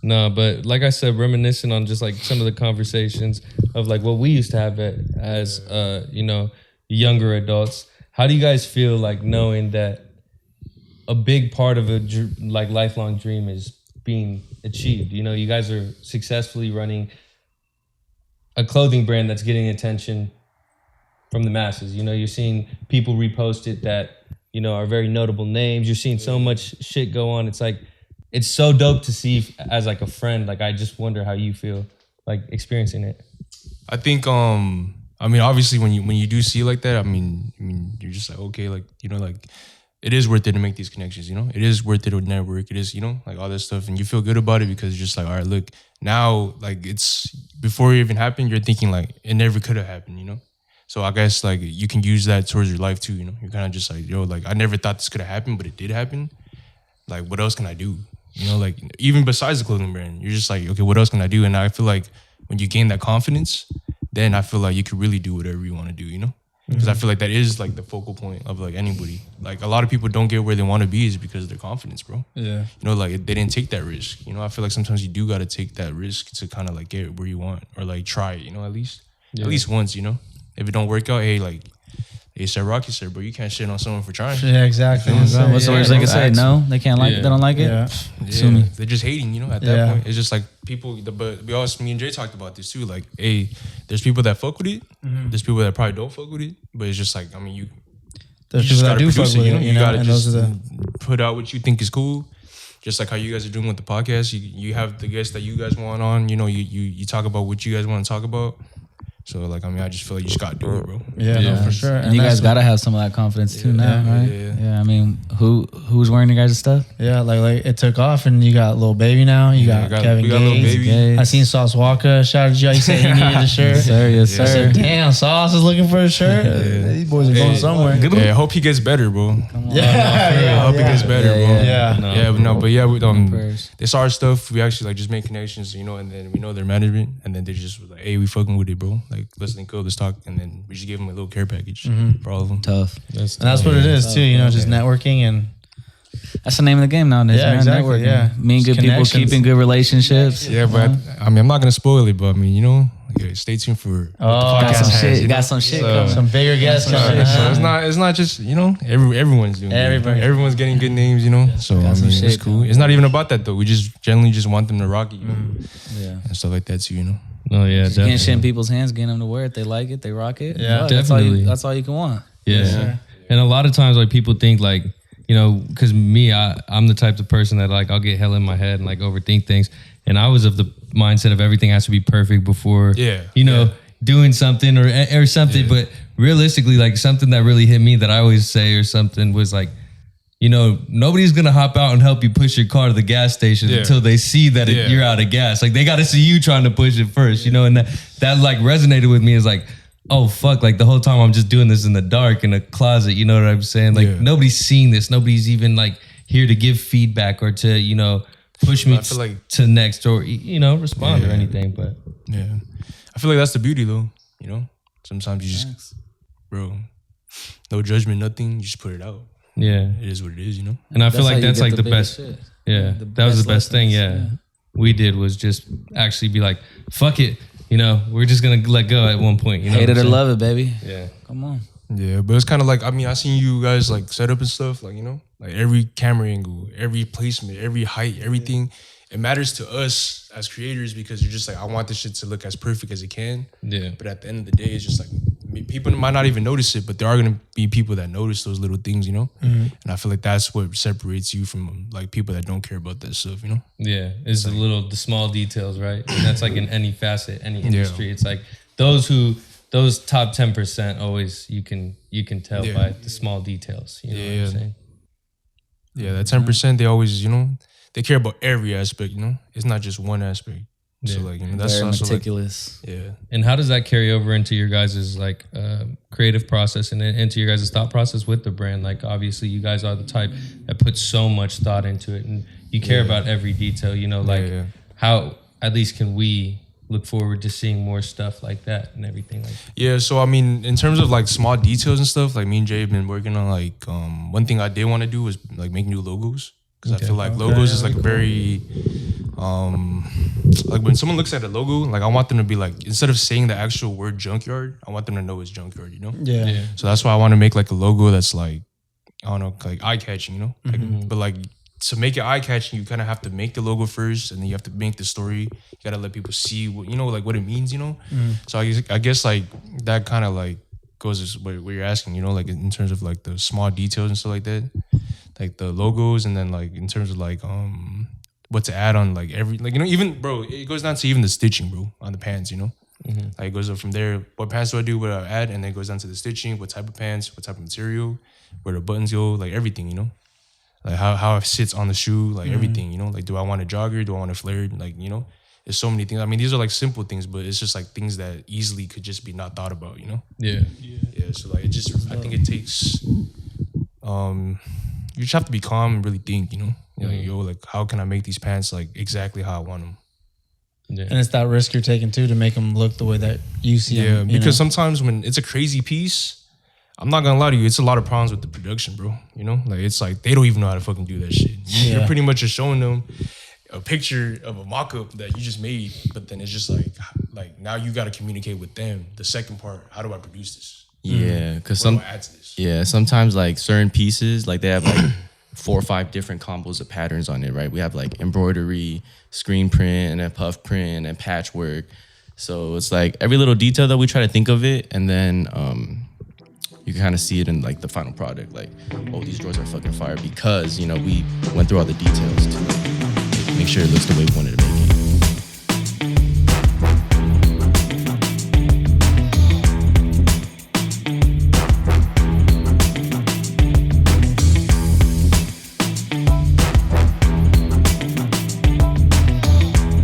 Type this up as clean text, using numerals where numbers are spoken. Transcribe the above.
No, but like I said, reminiscing on just like some of the conversations of like what we used to have as younger adults. How do you guys feel like knowing that a big part of a like lifelong dream is being achieved? You know, you guys are successfully running a clothing brand that's getting attention from the masses. You know, you're seeing people repost it that, you know, are very notable names. You're seeing so much shit go on. It's like, it's so dope to see as like a friend. Like, I just wonder how you feel like experiencing it. I think, I mean, obviously when you do see it like that, I mean, you're just like, okay, like, you know, like it is worth it to make these connections, you know? It is worth it to network. It is, you know, like all this stuff. And you feel good about it because you're just like, all right, look, now, like it's, before it even happened, you're thinking like, it never could have happened, you know? So I guess like you can use that towards your life too, you know? You're kind of just like, yo, like I never thought this could have happened, but it did happen. Like, what else can I do? You know, like even besides the clothing brand, you're just like, okay, what else can I do? And I feel like when you gain that confidence, then I feel like you can really do whatever you want to do, you know? Because I feel like that is like the focal point of like anybody. Like a lot of people don't get where they want to be is because of their confidence, bro. Yeah. You know, like they didn't take that risk. You know, I feel like sometimes you do got to take that risk to kind of like get where you want or like try it, you know, at least once, you know? If it don't work out, hey, like, hey, sir, Rocky, sir, bro, you can't shit on someone for trying. Yeah, exactly. What's the worst they can say? No, they can't like it. They don't like it. Yeah. They're just hating, you know. At that point, it's just like people. But me and Jay talked about this too. Like, hey, there's people that fuck with it. There's people that probably don't fuck with it. But it's just like, I mean, there's people that do fuck with it. You gotta just put out what you think is cool. Just like how you guys are doing with the podcast. You have the guests that you guys want on. You know, you talk about what you guys want to talk about. So, like, I mean, I just feel like you just got to do it, bro. Yeah, no, for sure. And you guys got to have some of that confidence, too, now, right? Yeah, I mean, who's wearing your guys' stuff? Yeah, like it took off, and you got Lil Baby now. You got Kevin Gates. I seen Sauce Walker. Shout out to you. He said he needed a shirt. Yes, sir. I said, damn, Sauce is looking for a shirt. These boys are going somewhere. Yeah, I hope he gets better, bro. Come on. I hope he gets better, bro. Yeah. They saw our stuff. We actually, like, just made connections, you know, and then we know their management, and then they just were like, hey, we fucking with it, bro. Like, let's link up, let's talk, and then we just gave them a little care package for all of them. Tough. That's what it is too, you know, just networking, and that's the name of the game nowadays. Yeah, exactly. Networking. Yeah, meeting good people, keeping good relationships. Yeah, but I mean, I'm not gonna spoil it, but I mean, you know, like, stay tuned for what the podcast has. You got some shit coming. Some bigger guests coming. So it's not just, you know, everyone's doing it. Everyone's getting good names, you know. So I mean, it's cool. It's not even about that though. We just generally just want them to rock it, you know, and stuff like that too, you know. Oh yeah, just getting shit in people's hands, getting them to wear it. They like it, they rock it. Yeah, definitely. That's all you can want. Yeah. And a lot of times, like, people think like, you know, because me, I'm the type of person that like I'll get hell in my head and like overthink things. And I was of the mindset of everything has to be perfect before, doing something or something. Yeah. But realistically, like something that really hit me that I always say or something was like, you know, nobody's going to hop out and help you push your car to the gas station until they see that you're out of gas. Like, they got to see you trying to push it first, you know? And that like resonated with me as like, oh, fuck, like the whole time I'm just doing this in the dark in a closet, you know what I'm saying? Like, nobody's seeing this. Nobody's even like here to give feedback or to, you know, push me to next or, you know, respond or anything. But I feel like that's the beauty though, you know? Sometimes you just, bro, no judgment, nothing, you just put it out. Yeah. It is what it is, you know? And I feel like that's like the best. Yeah. That was the best thing. Yeah. We did was just actually be like, fuck it. You know, we're just going to let go at one point. You know, hate it or love it, baby. Yeah. Come on. Yeah. But it's kind of like, I mean, I seen you guys like set up and stuff, like, you know, like every camera angle, every placement, every height, everything. It matters to us as creators because you're just like, I want this shit to look as perfect as it can. Yeah. But at the end of the day, it's just like, people might not even notice it, but there are going to be people that notice those little things, you know? And I feel like that's what separates you from like people that don't care about that stuff, you know? Yeah, it's the small details, right? And that's like in any facet, any industry. It's like those top 10% always you can tell by the small details. You know what I'm saying? Yeah, that 10%, they always, you know, they care about every aspect, you know? It's not just one aspect. So like, you know, that's very meticulous. Like, And how does that carry over into your guys' like creative process and into your guys' thought process with the brand? Like, obviously you guys are the type that puts so much thought into it and you care about every detail, you know, like how at least can we look forward to seeing more stuff like that and everything like that? Yeah, so I mean, in terms of like small details and stuff, like me and Jay have been working on like, one thing I did want to do was like make new logos. Because I feel like logos is like very, like when someone looks at the logo, like I want them to be like, instead of saying the actual word junkyard, I want them to know it's junkyard, you know? Yeah. So that's why I want to make like a logo that's like, I don't know, like eye-catching, you know? Like, but like to make it eye-catching, you kind of have to make the logo first, and then you have to make the story. You got to let people see what, you know, like what it means, you know? So I guess like that kind of like goes as what you're asking, you know, like in terms of like the small details and stuff like that, like the logos, and then like in terms of like, what to add on like every, like, you know, even bro, it goes down to even the stitching, bro, on the pants, you know? Like it goes up from there, what pants do I do, what I add, and then it goes down to the stitching, what type of pants, what type of material, where the buttons go, like everything, you know? Like how it sits on the shoe, like everything, you know? Like, do I want a jogger? Do I want a flared? Like, you know? There's so many things. I mean, these are like simple things, but it's just like things that easily could just be not thought about, you know? Yeah. So like, it just, I think it takes, you just have to be calm and really think, you know? Like, yo, like, how can I make these pants like exactly how I want them? Yeah. And it's that risk you're taking too to make them look the way that you see them. Yeah, because sometimes when it's a crazy piece, I'm not gonna lie to you, it's a lot of problems with the production, bro. You know, like it's like they don't even know how to fucking do that shit. You're pretty much just showing them a picture of a mock-up that you just made, but then it's just like now you got to communicate with them. The second part, how do I produce this? Yeah, because sometimes like certain pieces, like they have like 4 or 5 different combos of patterns on it, right? We have like embroidery, screen print, and then puff print, and patchwork. So it's like every little detail that we try to think of it, and then you can kind of see it in like the final product. Like, oh, these drawers are fucking fire because, you know, we went through all the details to like, make sure it looks the way we wanted it to be.